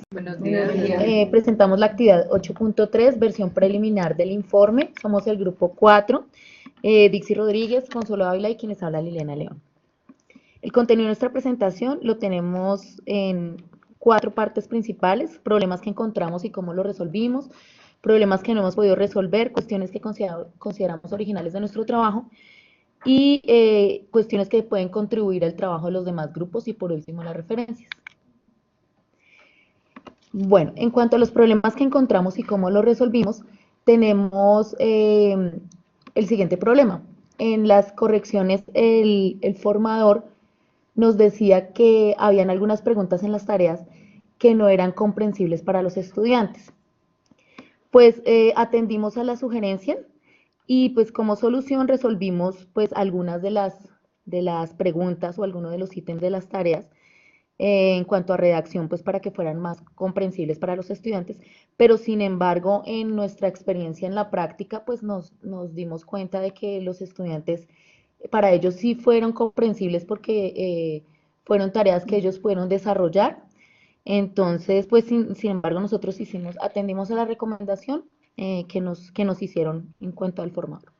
Buenos días. Presentamos la actividad 8.3, versión preliminar del informe. Somos el grupo 4, Dixie Rodríguez, Consuelo Ávila y quienes habla Liliana León. El contenido de nuestra presentación lo tenemos en 4 partes principales: problemas que encontramos y cómo los resolvimos, problemas que no hemos podido resolver, cuestiones que consideramos originales de nuestro trabajo y cuestiones que pueden contribuir al trabajo de los demás grupos y por último las referencias. Bueno, en cuanto a los problemas que encontramos y cómo los resolvimos, tenemos el siguiente problema. En las correcciones, el formador nos decía que habían algunas preguntas en las tareas que no eran comprensibles para los estudiantes. Pues atendimos a la sugerencia y pues como solución resolvimos pues algunas de las preguntas o algunos de los ítems de las tareas en cuanto a redacción, pues para que fueran más comprensibles para los estudiantes, pero sin embargo, en nuestra experiencia en la práctica, pues nos dimos cuenta de que los estudiantes, para ellos sí fueron comprensibles porque fueron tareas que ellos pudieron desarrollar. Entonces, pues sin embargo, nosotros atendimos a la recomendación que nos hicieron en cuanto al formato.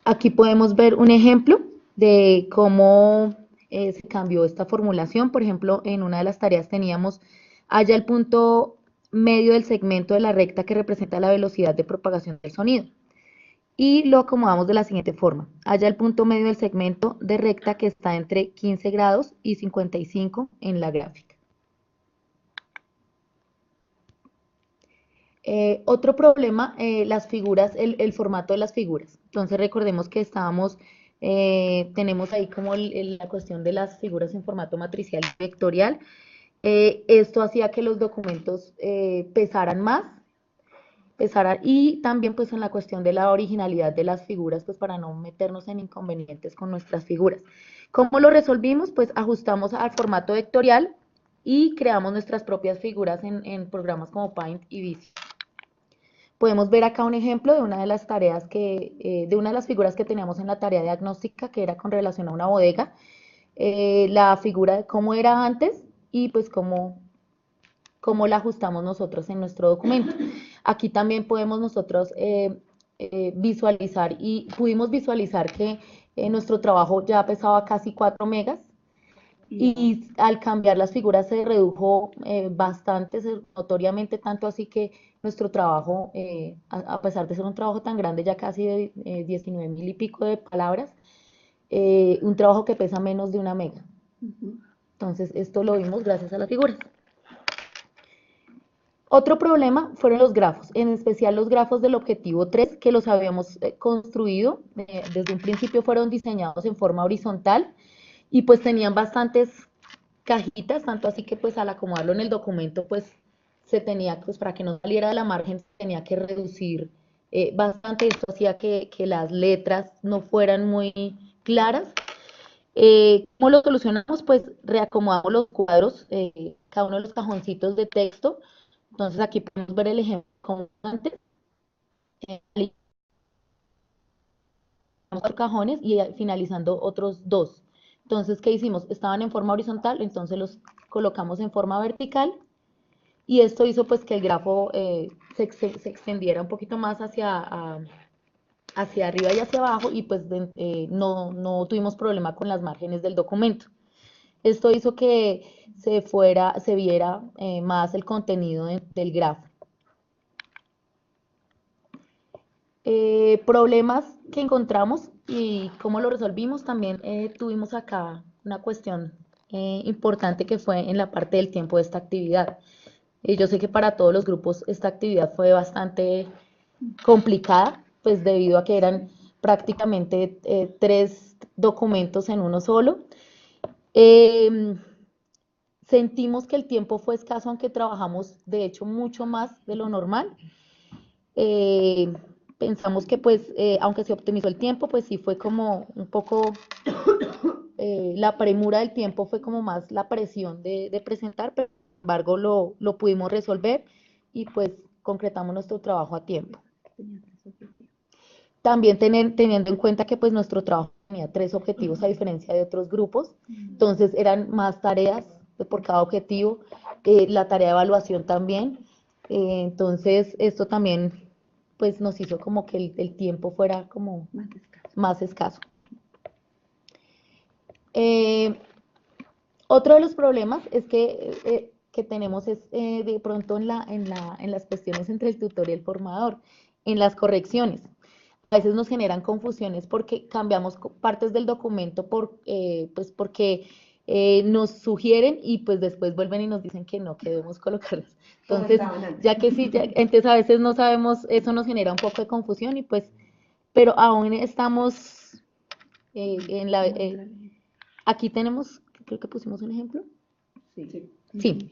Aquí podemos ver un ejemplo de cómo se cambió esta formulación. Por ejemplo, en una de las tareas teníamos haya el punto medio del segmento de la recta que representa la velocidad de propagación del sonido. Y lo acomodamos de la siguiente forma. Haya el punto medio del segmento de recta que está entre 15 grados y 55 en la gráfica. Otro problema, las figuras, el formato de las figuras. Entonces recordemos que tenemos ahí como la cuestión de las figuras en formato matricial y vectorial. Esto hacía que los documentos pesaran más, y también pues en la cuestión de la originalidad de las figuras, pues para no meternos en inconvenientes con nuestras figuras. ¿Cómo lo resolvimos? Pues ajustamos al formato vectorial y creamos nuestras propias figuras en programas como Paint y Visio. Podemos ver acá un ejemplo de una de las tareas de una de las figuras que teníamos en la tarea diagnóstica, que era con relación a una bodega, la figura de cómo era antes y pues cómo la ajustamos nosotros en nuestro documento. Aquí también podemos nosotros visualizar y pudimos visualizar que nuestro trabajo ya pesaba casi 4 megas y al cambiar las figuras se redujo bastante, notoriamente, tanto así que nuestro trabajo, a pesar de ser un trabajo tan grande, ya casi de 19.000 y pico de palabras, un trabajo que pesa menos de 1 mega. Entonces, esto lo vimos gracias a las figuras. Otro problema fueron los grafos, en especial los grafos del objetivo 3, que los habíamos construido, desde un principio fueron diseñados en forma horizontal, y pues tenían bastantes cajitas, tanto así que pues al acomodarlo en el documento pues se tenía, pues para que no saliera de la margen, se tenía que reducir bastante. Esto hacía que las letras no fueran muy claras. ¿Cómo lo solucionamos? Pues reacomodamos los cuadros, cada uno de los cajoncitos de texto. Entonces aquí podemos ver el ejemplo como antes, los cajones y finalizando otros 2. Entonces, ¿qué hicimos? Estaban en forma horizontal, entonces los colocamos en forma vertical y esto hizo pues que el grafo se extendiera un poquito más hacia arriba y hacia abajo y pues no tuvimos problema con las márgenes del documento. Esto hizo que se viera más el contenido del grafo. Problemas que encontramos y cómo lo resolvimos, también tuvimos acá una cuestión importante que fue en la parte del tiempo de esta actividad. Yo sé que para todos los grupos esta actividad fue bastante complicada, pues debido a que eran prácticamente 3 documentos en uno solo. Sentimos que el tiempo fue escaso, aunque trabajamos de hecho mucho más de lo normal. Eh, Pensamos que pues, aunque se optimizó el tiempo, pues sí fue como un poco, la premura del tiempo fue como más la presión de presentar, pero sin embargo lo pudimos resolver y pues concretamos nuestro trabajo a tiempo. También teniendo en cuenta que pues nuestro trabajo tenía 3 objetivos a diferencia de otros grupos, entonces eran más tareas por cada objetivo, la tarea de evaluación también. Entonces, esto también pues nos hizo como que el tiempo fuera como más escaso. Otro de los problemas es que tenemos es de pronto en las cuestiones entre el tutor y el formador, en las correcciones. A veces nos generan confusiones porque cambiamos partes del documento pues porque nos sugieren y pues después vuelven y nos dicen que no, que debemos colocarlas. Entonces, ya que sí, entonces a veces no sabemos, eso nos genera un poco de confusión y pues, pero aún estamos aquí tenemos, creo que pusimos un ejemplo. Sí. Sí.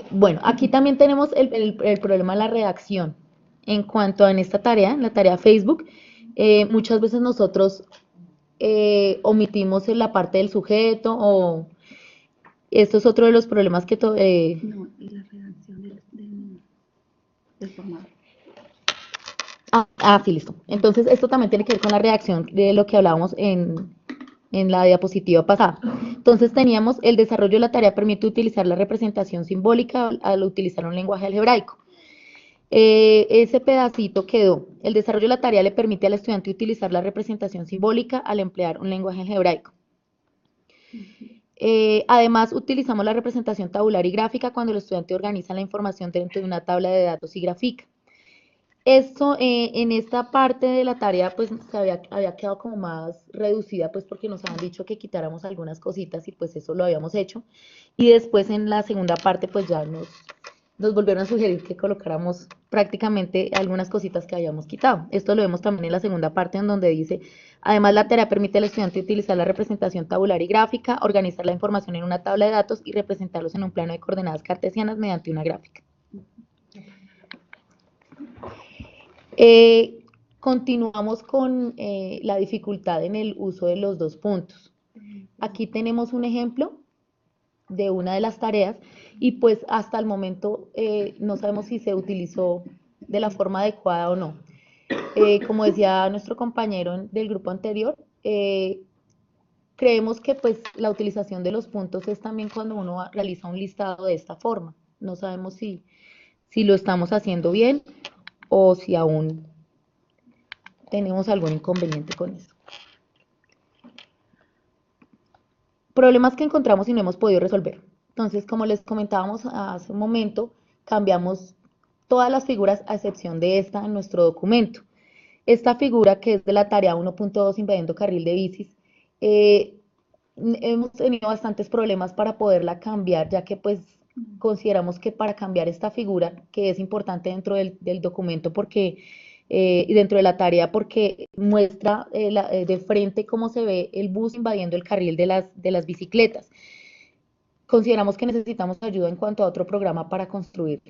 Bueno, aquí también tenemos el problema de la redacción. En cuanto a en esta tarea, en la tarea Facebook, muchas veces nosotros omitimos en la parte del sujeto o esto es otro de los problemas que... No, y la redacción del formato. Sí, listo. Entonces, esto también tiene que ver con la redacción de lo que hablábamos en la diapositiva pasada. Entonces teníamos el desarrollo de la tarea permite utilizar la representación simbólica al utilizar un lenguaje algebraico. Ese pedacito quedó. El desarrollo de la tarea le permite al estudiante utilizar la representación simbólica al emplear un lenguaje algebraico. Además, utilizamos la representación tabular y gráfica cuando el estudiante organiza la información dentro de una tabla de datos y grafica. Esto en esta parte de la tarea pues había quedado como más reducida pues porque nos habían dicho que quitáramos algunas cositas y pues eso lo habíamos hecho y después en la segunda parte pues ya nos volvieron a sugerir que colocáramos prácticamente algunas cositas que habíamos quitado. Esto lo vemos también en la segunda parte en donde dice, además la tarea permite al estudiante utilizar la representación tabular y gráfica, organizar la información en una tabla de datos y representarlos en un plano de coordenadas cartesianas mediante una gráfica. Continuamos con la dificultad en el uso de los dos puntos. Aquí tenemos un ejemplo de una de las tareas y pues hasta el momento no sabemos si se utilizó de la forma adecuada o no. Como decía nuestro compañero del grupo anterior, creemos que pues la utilización de los puntos es también cuando uno realiza un listado de esta forma. No sabemos si lo estamos haciendo bien o si aún tenemos algún inconveniente con eso. Problemas que encontramos y no hemos podido resolver. Entonces, como les comentábamos hace un momento, cambiamos todas las figuras a excepción de esta en nuestro documento. Esta figura, que es de la tarea 1.2 invadiendo carril de bicis, hemos tenido bastantes problemas para poderla cambiar, ya que pues consideramos que para cambiar esta figura, que es importante dentro del documento porque y dentro de la tarea porque muestra de frente cómo se ve el bus invadiendo el carril de las bicicletas. Consideramos que necesitamos ayuda en cuanto a otro programa para construir,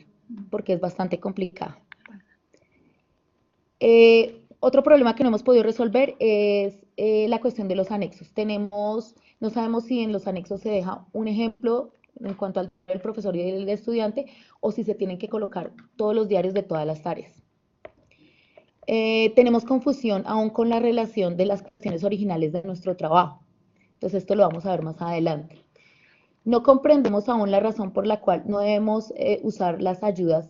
porque es bastante complicado. Otro problema que no hemos podido resolver es la cuestión de los anexos. No sabemos si en los anexos se deja un ejemplo en cuanto al profesor y el estudiante o si se tienen que colocar todos los diarios de todas las tareas. Tenemos confusión aún con la relación de las cuestiones originales de nuestro trabajo. Entonces esto lo vamos a ver más adelante. No comprendemos aún la razón por la cual no debemos usar las ayudas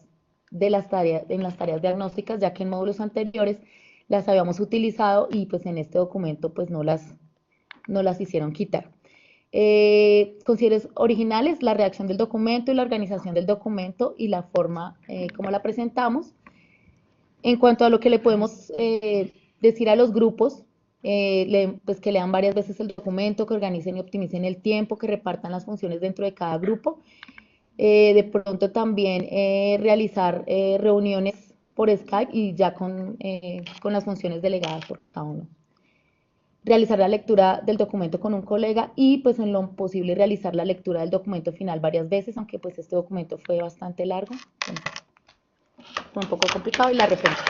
de las tareas, en las tareas diagnósticas, ya que en módulos anteriores las habíamos utilizado y pues en este documento pues no las hicieron quitar. Consideraciones originales, la redacción del documento y la organización del documento y la forma como la presentamos. En cuanto a lo que le podemos decir a los grupos, pues que lean varias veces el documento, que organicen y optimicen el tiempo, que repartan las funciones dentro de cada grupo. De pronto también realizar reuniones por Skype y ya con las funciones delegadas por cada uno. Realizar la lectura del documento con un colega y pues en lo posible realizar la lectura del documento final varias veces, aunque pues este documento fue bastante largo, entonces, fue un poco complicado y la referencia.